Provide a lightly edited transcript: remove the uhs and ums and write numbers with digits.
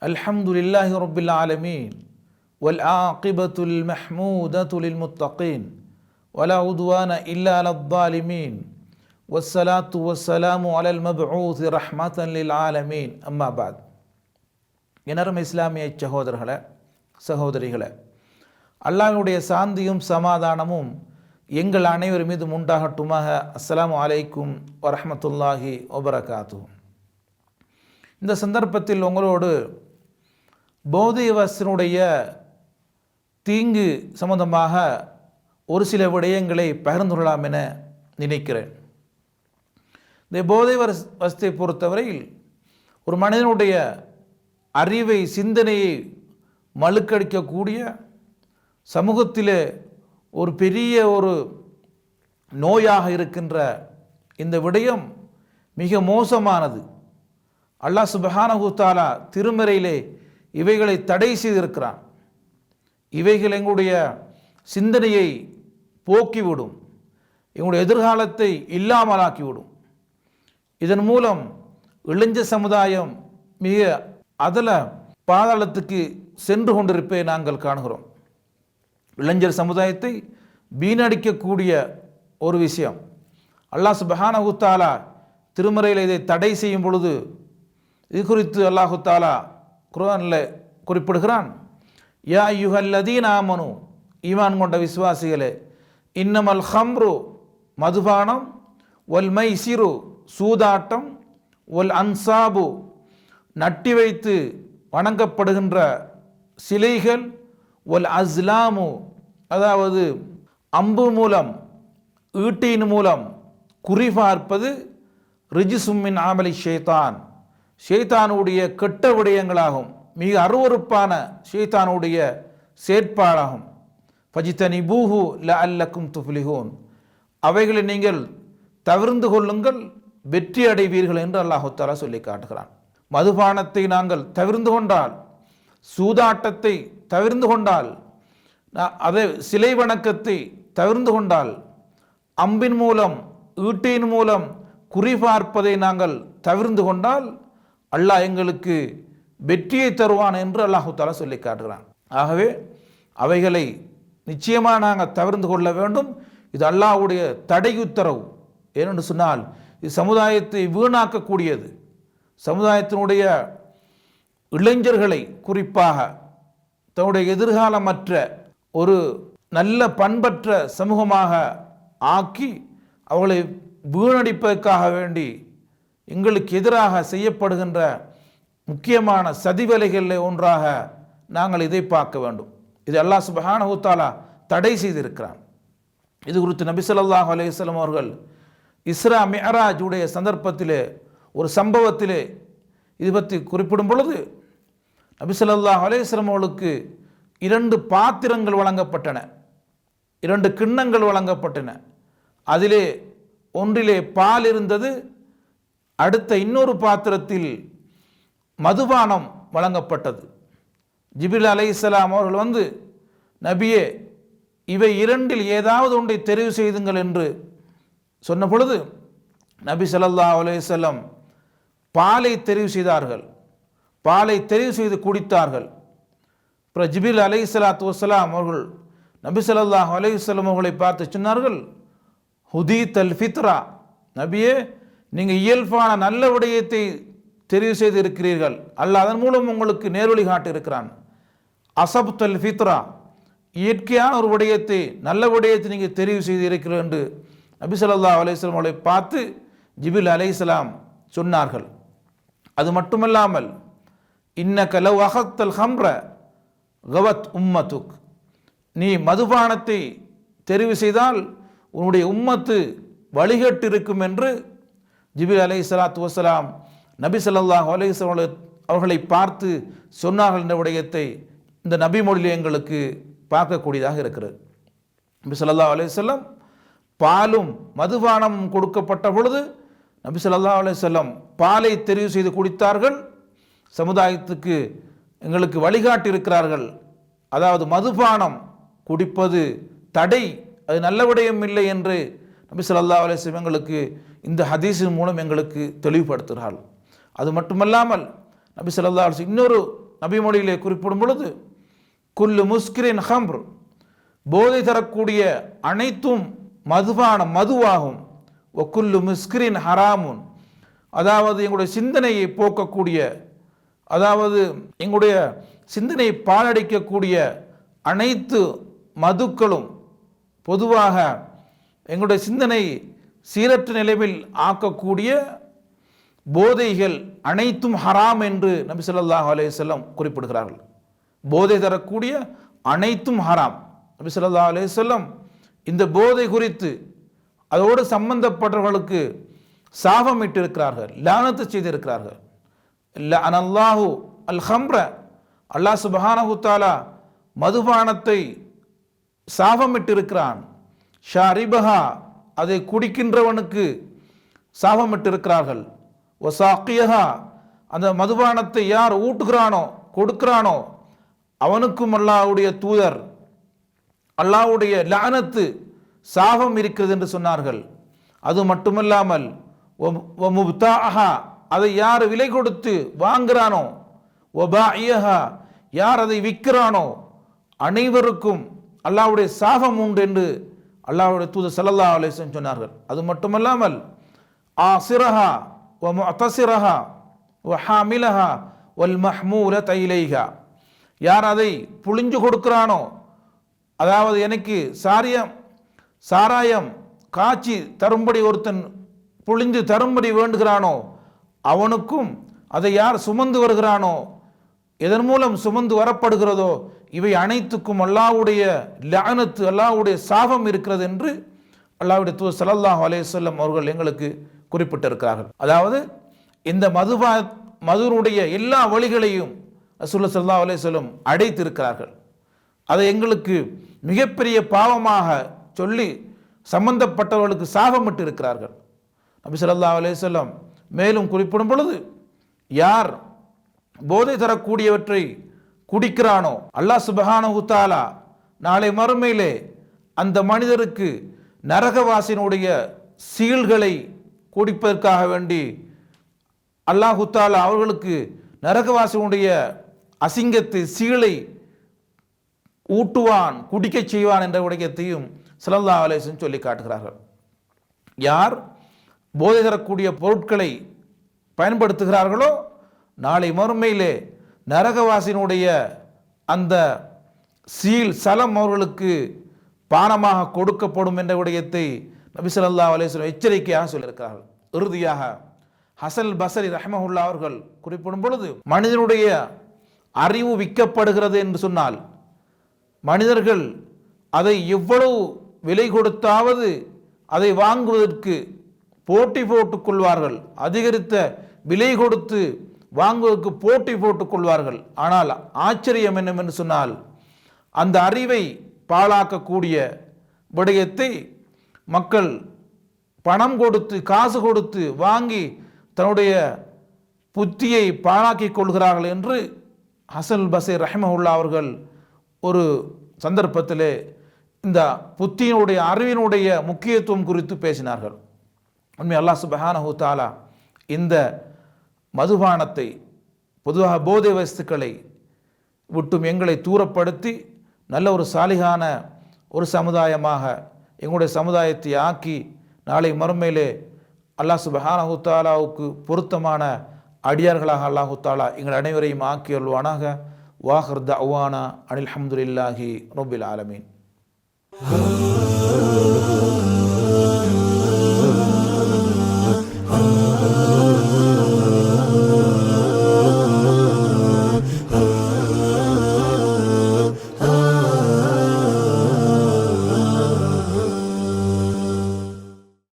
الحمد لله رب العالمين والعاقبة المحمودة للمتقين ولا عدوان إلا على الظالمين والصلاة والسلام على المبعوث رحمة للعالمين أما بعد எனரும் இஸ்லாமிய சகோதரர்களே சகோதரிகளே, அல்லாஹ்வுடைய சாந்தியும் சமாதானமும் எங்கள் அனைவர் மீதும் உண்டாகட்டுமாக. அஸ்ஸலாமு அலைக்கும் வரஹ்மத்துல்லாஹி வபரகாத்துஹு. இந்த சந்தர்ப்பத்தில் உங்களோடு போதை வஸ்தினுடைய தீங்கு சம்பந்தமாக ஒரு சில விடயங்களை பகிர்ந்து கொள்ளலாம் என நினைக்கிறேன். இந்த போதை வஸ்தை பொறுத்தவரையில் ஒரு மனிதனுடைய அறிவை, சிந்தனையை மழுக்கடிக்கக்கூடிய, சமூகத்திலே ஒரு பெரிய ஒரு நோயாக இருக்கின்ற இந்த விடயம் மிக மோசமானது. அல்லாஹ் சுப்ஹானஹு தஆலா திருமறையிலே இவைகளை தடை செய்திருக்கிறான். இவைகள் எங்களுடைய சிந்தனையை போக்கிவிடும், எங்களுடைய எதிர்காலத்தை இல்லாமலாக்கிவிடும். இதன் மூலம் இளைஞ சமுதாயம் மிக பாதாளத்துக்கு சென்று கொண்டிருப்பதை நாங்கள் காணுகிறோம். இளைஞர் சமுதாயத்தை வீணடிக்கக்கூடிய ஒரு விஷயம். அல்லாஹ் சுப்ஹானஹு தஆலா திருமறையில் இதை தடை செய்யும் பொழுது இது குறித்து அல்லாஹு தஆலா குர்ஆனில் குறிப்பிடுகிறான். யா அய்யுஹல்லதீன ஆமனு, ஈமான் கொண்ட விசுவாசிகளே, இன்னமல் ஹம்ரு மதுபானம், ஒல் மைசிரு சூதாட்டம், ஒல் அன்சாபு நட்டி வைத்து வணங்கப்படுகின்ற சிலைகள், ஒல் அஸ்லாமு அதாவது அம்பு மூலம் ஈட்டியின் மூலம் குறிபார்ப்பது, ரிஜிசும்மின் ஆமலி ஷைத்தான் ஷைத்தானுடைய கெட்ட விடயங்களாகும், மிக அருவருப்பான ஷைத்தானுடைய செயற்பாடாகும். ஃபஜ்தனிபூஹு லஅல்லக்கும் துஃப்லிஹூன், அவைகளை நீங்கள் தவிர்ந்து கொள்ளுங்கள், வெற்றி அடைவீர்கள் என்று அல்லாஹு தஆலா சொல்லி காட்டுகிறான். மதுபானத்தை நாங்கள் தவிர்ந்து கொண்டால், சூதாட்டத்தை தவிர்ந்து கொண்டால், அதை சிலை வணக்கத்தை தவிர்ந்து கொண்டால், அம்பின் மூலம் ஈட்டியின் மூலம் குறிபார்ப்பதை நாங்கள் தவிர்ந்து கொண்டால் அல்லாஹ் எங்களுக்கு வெற்றியை தருவான் என்று அல்லாஹு தஆலா சொல்லி காட்டுகிறான். ஆகவே அவைகளை நிச்சயமாக நாங்கள் தவிர்ந்து கொள்ள வேண்டும். இது அல்லாஹ்வுடைய தடை உத்தரவு. ஏனென்று சொன்னால் இது சமுதாயத்தை வீணாக்கக்கூடியது. சமுதாயத்தினுடைய இளைஞர்களை குறிப்பாக தன்னுடைய எதிர்காலமற்ற ஒரு நல்ல பண்பற்ற சமூகமாக ஆக்கி அவர்களை வீணடிப்பதற்காக வேண்டி எங்களுக்கு எதிராக செய்யப்படுகின்ற முக்கியமான சதிவேலைகளில் ஒன்றாக நாங்கள் இதை பார்க்க வேண்டும். இது அல்லாஹ் சுப்ஹானஹு தஆலா தடை செய்திருக்கிறான். இது குறித்து நபி ஸல்லல்லாஹு அலைஹி வஸல்லம் அவர்கள் இஸ்ரா மிஅராஜ் உடைய சந்தர்ப்பத்திலே ஒரு சம்பவத்திலே இது பற்றி குறிப்பிடும் பொழுது, நபி ஸல்லல்லாஹு அலைஹி வஸல்லம் அவர்களுக்கு 2 பாத்திரங்கள் வழங்கப்பட்டன, 2 கிண்ணங்கள் வழங்கப்பட்டன. அதிலே ஒன்றிலே பால் இருந்தது, அடுத்த இன்னொரு பாத்திரத்தில் மதுபானம் வழங்கப்பட்டது. ஜிப்ரீல் அலைஹிஸ்ஸலாம் அவர்கள் வந்து, நபியே, இவை 2இல் ஏதாவது ஒன்றை தெரிவு செய்துங்கள் என்று சொன்ன பொழுது நபி ஸல்லல்லாஹு அலைஹி வஸல்லம் பாலை தெரிவு செய்தார்கள். பாலை தெரிவு செய்து குடித்தார்கள். அப்புறம் ஜிப்ரீல் அலைஹிஸ்ஸலாத்து வஸ்ஸலாம் அவர்கள் நபி ஸல்லல்லாஹு அலைஹி வஸல்லம் அவர்களை பார்த்து சொன்னார்கள், ஹுதீத்தல் ஃபித்ரா, நபியே, நீங்கள் இயல்பான நல்ல விடயத்தை தெரிவு செய்து இருக்கிறீர்கள், அல்லாஹ் அதன் மூலம் உங்களுக்கு நேர்வழி காட்டி இருக்கிறான். அசப்தல் ஃபித்ரா, இயற்கையான ஒரு விடயத்தை, நல்ல விடயத்தை நீங்கள் தெரிவு செய்து இருக்கிறீர்கள் என்று நபி ஸல்லல்லாஹு அலைஹி வஸல்லம் அவர்களை பார்த்து ஜிப்ரீல் அலைஹிஸ்ஸலாம் சொன்னார்கள். அது மட்டுமல்லாமல், இன்னக லவ் அஹத்தல் ஹம்ர கவத் உம்மத்துக், நீ மதுபானத்தை தெரிவு செய்தால் உன்னுடைய உம்மத்து வழிகட்டு இருக்கும் என்று ஜிப்ரீல் அலைஹிஸ்ஸலாத்து வஸ்ஸலாம் நபி ஸல்லல்லாஹு அலைஹி வஸல்லம் அவர்களை பார்த்து சொன்னார்கள் என்ற விடயத்தை இந்த நபி மொழியில் எங்களுக்கு பார்க்கக்கூடியதாக இருக்கிறது. நபி ஸல்லல்லாஹு அலைஹி வஸல்லம் பாலும் மதுபானமும் கொடுக்கப்பட்ட பொழுது நபி ஸல்லல்லாஹு அலைஹி வஸல்லம் பாலை தெரிவு செய்து குடித்தார்கள். சமுதாயத்துக்கு எங்களுக்கு வழிகாட்டி இருக்கிறார்கள். அதாவது மதுபானம் குடிப்பது தடை, அது நல்ல விடயம் இல்லை என்று நபி ஸல்லல்லாஹு அலைஹி வஸல்லம் எங்களுக்கு இந்த ஹதீஸின் மூலம் எங்களுக்கு தெளிவுபடுத்துகிறார்கள். அது மட்டுமல்லாமல் நபி ஸல்லல்லாஹு அலைஹி வஸல்லம் இன்னொரு நபிமொழியிலே குறிப்பிடும் பொழுது குல்லு முஸ்கிரின் ஹம்ர், போதை தரக்கூடிய அனைத்தும் மதுவாகும். ஒக்குல்லு முஸ்கிரின் ஹராமுன், அதாவது எங்களுடைய சிந்தனையை போக்கக்கூடிய, அதாவது எங்களுடைய சிந்தனையை பாழடிக்கக்கூடிய அனைத்து மதுக்களும், பொதுவாக எங்களுடைய சிந்தனை சீரற்ற நிலையில் ஆக்கக்கூடிய போதைகள் அனைத்தும் ஹராம் என்று நபி ஸல்லல்லாஹு அலைஹி வஸல்லம் குறிப்பிடுகிறார்கள். போதை தரக்கூடிய அனைத்தும் ஹராம். நபி ஸல்லல்லாஹு அலைஹி வஸல்லம் இந்த போதை குறித்து அதோடு சம்பந்தப்பட்டவர்களுக்கு சாபமிட்டு இருக்கிறார்கள், லானத்து செய்திருக்கிறார்கள். லஅனல்லாஹு அல் ஹம்ர, அல்லாஹ் சுப்ஹானஹு தஆலா மதுபானத்தை சாபமிட்டு இருக்கிறான். ஷாரிபஹா, அதை குடிக்கின்றவனுக்கு சாபமிட்டு இருக்கிறார்கள். வசாக்கியஹா, அந்த மதுபானத்தை யார் ஊட்டுகிறானோ கொடுக்கிறானோ அவனுக்கும் அல்லாஹ்வுடைய தூதர் அல்லாஹ்வுடைய லானத்து சாபம் இருக்கிறது என்று சொன்னார்கள். அது மட்டுமல்லாமல் வமுப்தாஹா, அதை யார் விலை கொடுத்து வாங்குகிறானோ, வபாயிஹா, யார் அதை விற்கிறானோ அனைவருக்கும் அல்லாஹ்வுடைய சாபம் உண்டு என்று அல்லாஹ்வுடைய தூதர் ஸல்லல்லாஹு அலைஹி வஸல்லம் சொன்னார்கள். அது மட்டுமல்லாமல் ஆசிரஹா வ முஅதசிரஹா வ ஹாமிலஹா வல் மஹ்மூலத இலைஹா, யார் அதை புழிஞ்சு கொடுக்கிறானோ, அதாவது எனக்கு சாராயம் காய்ச்சி தரும்படி ஒருத்தன் புழிந்து தரும்படி வேண்டுகிறானோ அவனுக்கும், அதை யார் சுமந்து வருகிறானோ, எதன் மூலம் சுமந்து வரப்படுகிறதோ, இவை அனைத்துக்கும் அல்லாஹ்வுடைய லஅனத்து, அல்லாஹ்வுடைய சாபம் இருக்கிறது என்று அல்லாஹ்வுடைய தூதர் ஸல்லல்லாஹு அலைஹி வஸல்லம் அவர்கள் எங்களுக்கு குறிப்பிட்டிருக்கிறார்கள். அதாவது இந்த மதுனுடைய எல்லா வழிகளையும் ரசூலுல்லாஹி ஸல்லல்லாஹு அலைஹி வஸல்லம் அடைத்திருக்கிறார்கள். அதை எங்களுக்கு மிகப்பெரிய பாவமாக சொல்லி சம்பந்தப்பட்டவர்களுக்கு சாபமிட்டு இருக்கிறார்கள். நபி ஸல்லல்லாஹு அலைஹி வஸல்லம் மேலும் குறிப்பிடும் பொழுது, யார் போதை தரக்கூடியவற்றை குடிக்கிறானோ அல்லாஹ் சுப்ஹானஹு தஆலா நாளை மறுமையிலே அந்த மனிதருக்கு நரகவாசியினுடைய சீல்களை குடிப்பதற்காக வேண்டி அல்லாஹு தஆலா அவர்களுக்கு நரகவாசியினுடைய அசிங்கத்தை சீலை ஊட்டுவான், குடிக்க செய்வான் என்ற விடயத்தையும் ஸல்லல்லாஹு அலைஹி வஸல்லம் சொல்லி காட்டுகிறார்கள். யார் போதை தரக்கூடிய பொருட்களை பயன்படுத்துகிறார்களோ நாளை மறுமையிலே நரகவாசியினுடைய அந்த சலம் அவர்களுக்கு பானமாக கொடுக்கப்படும் என்ற விடயத்தை நபி ஸல்லல்லாஹு அலைஹி வஸல்லம் எச்சரிக்கையாக சொல்லியிருக்கிறார்கள். இறுதியாக ஹஸன் பஸரி ரஹ்மஹுல்லாஹ் அவர்கள் குறிப்பிடும் பொழுது, மனிதனுடைய அறிவு விற்கப்படுகிறது என்று சொன்னால் மனிதர்கள் அதை எவ்வளவு விலை கொடுத்தாவது அதை வாங்குவதற்கு போட்டி போட்டுக் கொள்வார்கள், அதிகரித்த விலை கொடுத்து வாங்குவதற்கு போட்டி போட்டுக் கொள்வார்கள். ஆனால் ஆச்சரியம் என்னவென்று சொன்னால், அந்த அறிவை பாழாக்கக்கூடிய விடயத்தை மக்கள் பணம் கொடுத்து காசு கொடுத்து வாங்கி தன்னுடைய புத்தியை பாழாக்கி கொள்கிறார்கள் என்று ஹஸன் பஸரி ரஹ்மஹுல்லாஹ் அவர்கள் ஒரு சந்தர்ப்பத்திலே இந்த புத்தியினுடைய அறிவினுடைய முக்கியத்துவம் குறித்து பேசினார்கள். உண்மை அல்லாஹ் சுப்ஹானஹு தஆலா இந்த மதுபானத்தை, பொதுவாக போதை வஸ்துக்களை விட்டும் எங்களை தூரப்படுத்தி நல்ல ஒரு சாலிகான ஒரு சமுதாயமாக எங்களுடைய சமுதாயத்தை ஆக்கி நாளை மறுமையிலே அல்லாஹ் சுப்ஹானஹு தஆலாவுக்கு பொருத்தமான அடியார்களாக அல்லாஹு தஆலா எங்கள் அனைவரையும் ஆக்கி அருள்வானாக. வாஹிர் தஅவானா அனில் ஹம்துலில்லாஹி ரப்பில் ஆலமீன்.